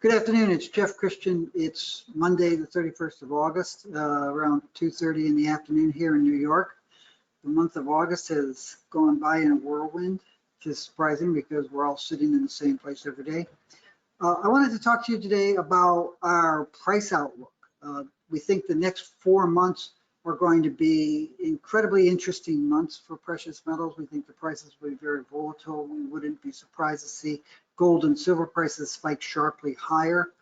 Good afternoon, it's Jeff Christian. It's Monday, the 31st of August, around 2:30 in the afternoon here in New York. The month of August has gone by in a whirlwind, which is surprising because we're all sitting in the same place every day. I wanted to talk to you today about our price outlook. We think the next 4 months are going to be incredibly interesting months for precious metals. We think the prices will be very volatile. We wouldn't be surprised to see gold and silver prices spike sharply higher.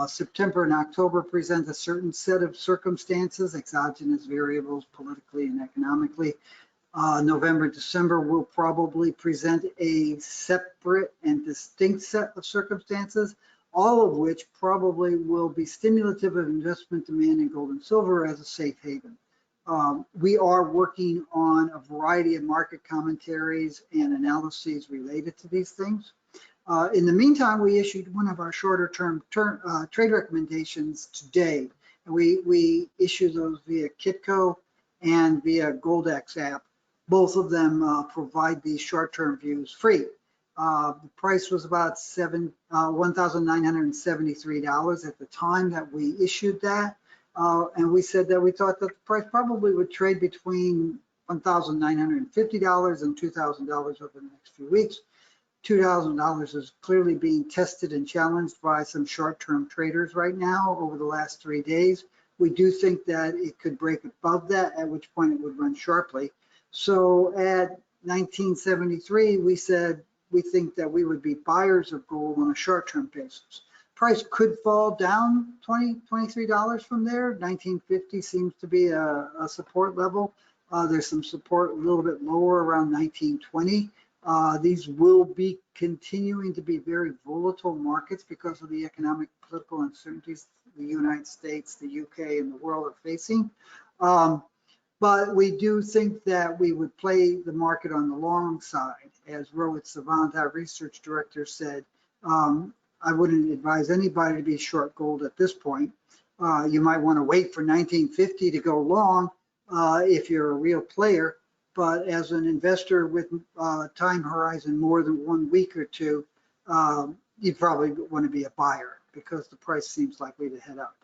September and October present a certain set of circumstances, exogenous variables politically and economically. November, December will probably present a separate and distinct set of circumstances, all of which probably will be stimulative of investment demand in gold and silver as a safe haven. We are working on a variety of market commentaries and analyses related to these things. In the meantime, we issued one of our shorter term trade recommendations today. And we issue those via Kitco and via GoldX app. Both of them provide these short-term views free. The price was about $1,973 at the time that we issued that. And we said that we thought that the price probably would trade between $1,950 and $2,000 over the next few weeks. $2,000 is clearly being tested and challenged by some short-term traders right now over the last 3 days. We do think that it could break above that, at which point it would run sharply. So at 1973, we said we think that we would be buyers of gold on a short-term basis. Price could fall down $23 from there. 1950 seems to be a support level. There's some support a little bit lower around 1920. These will be continuing to be very volatile markets because of the economic, political uncertainties the United States, the UK, and the world are facing. But we do think that we would play the market on the long side. As Rohit Savant, our research director, said, I wouldn't advise anybody to be short gold at this point. You might want to wait for 1950 to go long if you're a real player. But as an investor with time horizon more than 1 week or two, you probably want to be a buyer because the price seems likely to head up.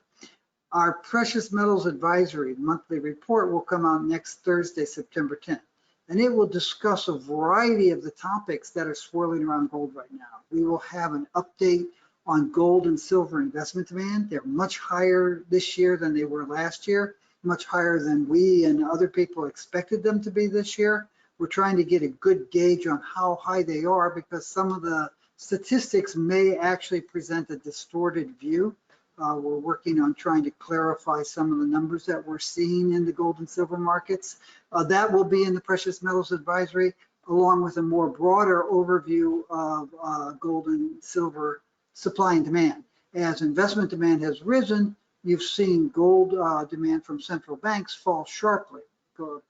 Our Precious Metals Advisory monthly report will come out next Thursday, September 10th, and it will discuss a variety of the topics that are swirling around gold right now. We will have an update on gold and silver investment demand. They're much higher this year than they were last year, much higher than we and other people expected them to be this year. We're trying to get a good gauge on how high they are because some of the statistics may actually present a distorted view. We're working on trying to clarify some of the numbers that we're seeing in the gold and silver markets. That will be in the Precious Metals Advisory, along with a more broader overview of gold and silver supply and demand. As investment demand has risen, you've seen gold demand from central banks fall sharply.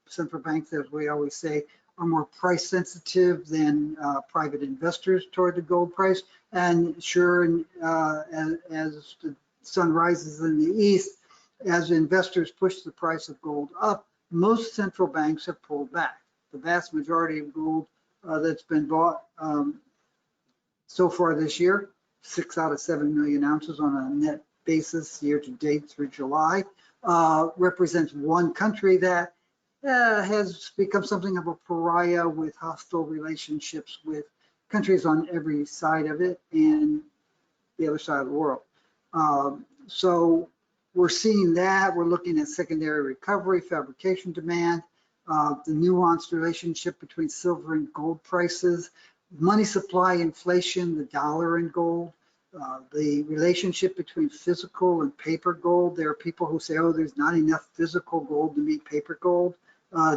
Central banks, as we always say, are more price sensitive than private investors toward the gold price. And sure, as the sun rises in the east, as investors push the price of gold up, most central banks have pulled back. The vast majority of gold that's been bought so far this year, 6 out of 7 million ounces on a net basis year to date through July, represents one country that has become something of a pariah with hostile relationships with countries on every side of it and the other side of the world. So we're seeing that. We're looking at secondary recovery, fabrication demand, the nuanced relationship between silver and gold prices, money supply inflation, the dollar and gold, the relationship between physical and paper gold. There are people who say, oh, there's not enough physical gold to meet paper gold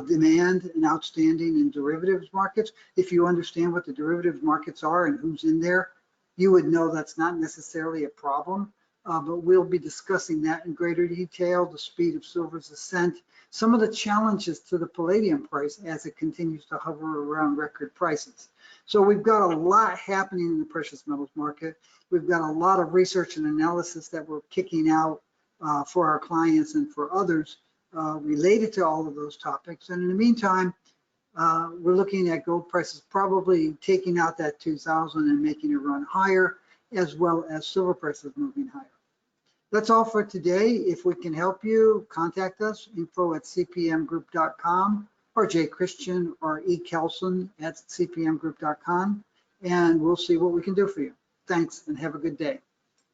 demand and outstanding in derivatives markets. If you understand what the derivatives markets are and who's in there, you would know that's not necessarily a problem. But we'll be discussing that in greater detail, the speed of silver's ascent, some of the challenges to the palladium price as it continues to hover around record prices. So we've got a lot happening in the precious metals market. We've got a lot of research and analysis that we're kicking out for our clients and for others related to all of those topics. And in the meantime, we're looking at gold prices probably taking out that 2,000 and making it run higher. as well as silver prices moving higher. That's all for today. If we can help you, contact us, info@cpmgroup.com, or Jay Christian or E. Kelson at cpmgroup.com, and we'll see what we can do for you. Thanks, and have a good day.